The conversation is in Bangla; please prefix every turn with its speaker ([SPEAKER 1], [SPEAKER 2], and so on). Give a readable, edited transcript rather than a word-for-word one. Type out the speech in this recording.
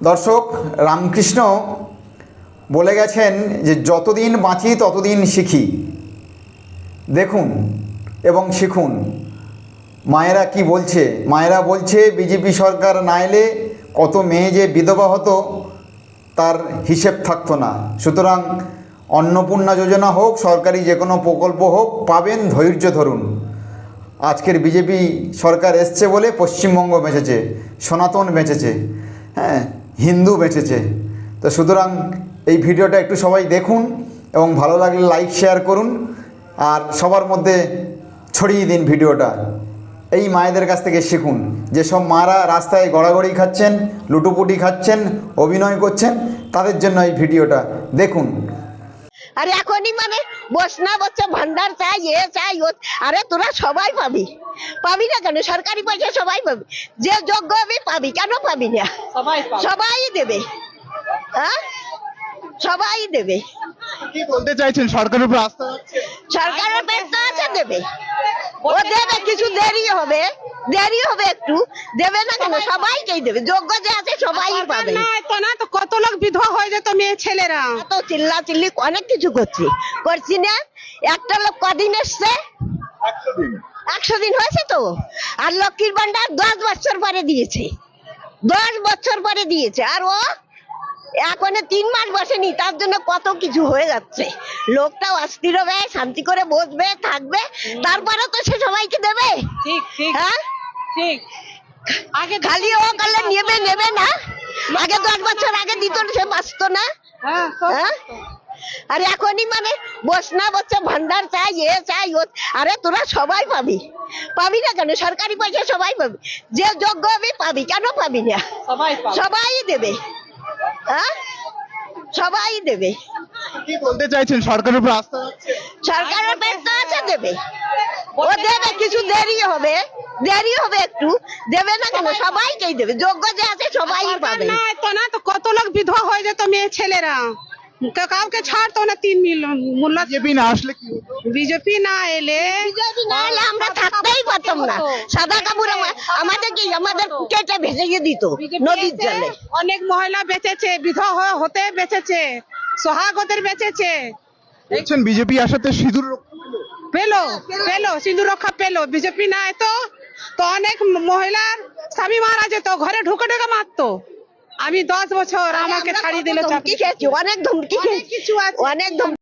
[SPEAKER 1] দর্শক, রামকৃষ্ণ বলে গেছেন যে যতদিন বাঁচি ততদিন শিখি। দেখুন এবং শিখুন মায়েরা কি বলছে। মায়েরা বলছে বিজেপি সরকার না এলে কত মেয়ে যে বিধবা হতো তার হিসেব থাকতো না। সুতরাং অন্নপূর্ণা যোজনা হোক, সরকারি যে কোনো প্রকল্প হোক, পাবেন, ধৈর্য ধরুন। আজকের বিজেপি সরকার এসছে বলে পশ্চিমবঙ্গ বেঁচেছে, সনাতন বেঁচেছে, হ্যাঁ, হিন্দু বেঁচেছে। তো সুতরাং এই ভিডিওটা একটু সবাই দেখুন এবং ভালো লাগলে লাইক শেয়ার করুন আর সবার মধ্যে ছড়িয়ে দিন ভিডিওটা। এই মায়েদের কাছ থেকে শিখুন, যেসব মারা রাস্তায় গড়াগড়ি খাচ্ছেন, লুটোপুটি খাচ্ছেন, অভিনয় করছেন, তাদের জন্য এই ভিডিওটা দেখুন।
[SPEAKER 2] আরে এখনই মানে বসনা বচ্ছে ভান্ডার চাই, এ চাই, ও। আরে তোরা সবাই পাবি, পাবি না কেন? সরকারি পয়সা সবাই পাবি, যে যোগ্য হবে পাবি, কেন পাবি না? সবাই দেবে, হ্যাঁ, সবাই দেবে।
[SPEAKER 3] কি বলতে চাইছেন, সরকারের উপর আস্থা আছে?
[SPEAKER 2] সরকারের ব্যবস্থা আছে, দেবে, ও দেবে। কিছু দেরি হবে, দেরি হবে একটু, দেবে না কেন? সবাইকেই দেবে, যোগ্য যে আছে সবাই পাবে।
[SPEAKER 4] তো কত লোক বিধবা হয়ে যেত, মেয়ে ছেলেরা।
[SPEAKER 2] তো চিল্লা চিল্লি অনেক কিছু করছি না। একটা লোক কদিন এসছে, 100 দিন হয়েছে তো। আর লক্ষ্মীর ভান্ডার 10 বছর পরে দিয়েছে, 10 বছর পরে দিয়েছে। আর ও এখন 3 মাস বসেনি, তার জন্য কত কিছু হয়ে যাচ্ছে। লোকটাও অস্থির হবে, শান্তি করে বসবে, থাকবে, তারপরে তো সে সবাইকে দেবে।
[SPEAKER 4] ঠিক ঠিক
[SPEAKER 2] হ্যাঁ,
[SPEAKER 4] ঠিক। আগে
[SPEAKER 2] খালি ও কালে নেবে না। আগে 10 বছর আগে দিত, সে বাঁচতো না। হ্যাঁ, আর এখনই মানে বসনা বচ্ছে ভান্ডার চাই, এ চাই, ও। আরে তোরা সবাই পাবি, পাবি না কেন? সরকারি পয়সা সবাই পাবি, যে যোগ্য হবে পাবি, কেন পাবি না? সবাই দেবে, হ্যাঁ, সবাই দেবে।
[SPEAKER 3] কি বলতে চাইছেন, সরকারের উপর আস্থা আছে?
[SPEAKER 2] সরকারের ব্যবস্থা আছে, দেবে, ও দেবে। কিছু দেরি হবে, দেরি হবে একটু, দেবে না কেন? সবাইকেই দেবে, যোগ্য যে আছে সবাই পাবে।
[SPEAKER 4] তো কত লোক বিধবা হয়ে যেত, মেয়ে ছেলেরা। কাউকে ছাড়তো না 3 মিলিয়ন মূল্য।
[SPEAKER 3] বিজেপি না আসলে কি হতো?
[SPEAKER 4] বিজেপি না এলে
[SPEAKER 2] যদি না এলে আমরা থাকতেই পারতাম না। সাদা কাপড় আমাদের কেটে ভেসে দিত নদীর জলে।
[SPEAKER 4] অনেক মহিলা বেঁচেছে, বিধবা হতে বেঁচেছে, সোহাগদের বেঁচেছে।
[SPEAKER 3] দেখছেন বিজেপি আসাতে সিঁদুর
[SPEAKER 4] পেলো পেলো সিঁদুর রক্ষা পেলো। বিজেপি না এতো তো অনেক মহিলার স্বামী মারা যেত, ঘরে ঢুকে ঢুকে মারতো। আমি 10 বছর আমাকে ছাড়িয়ে দিল।
[SPEAKER 2] ধমকি খেয়েছি, অনেক ধমকি খেয়েছি,
[SPEAKER 4] কিছু আছে,
[SPEAKER 2] অনেক ধমকি।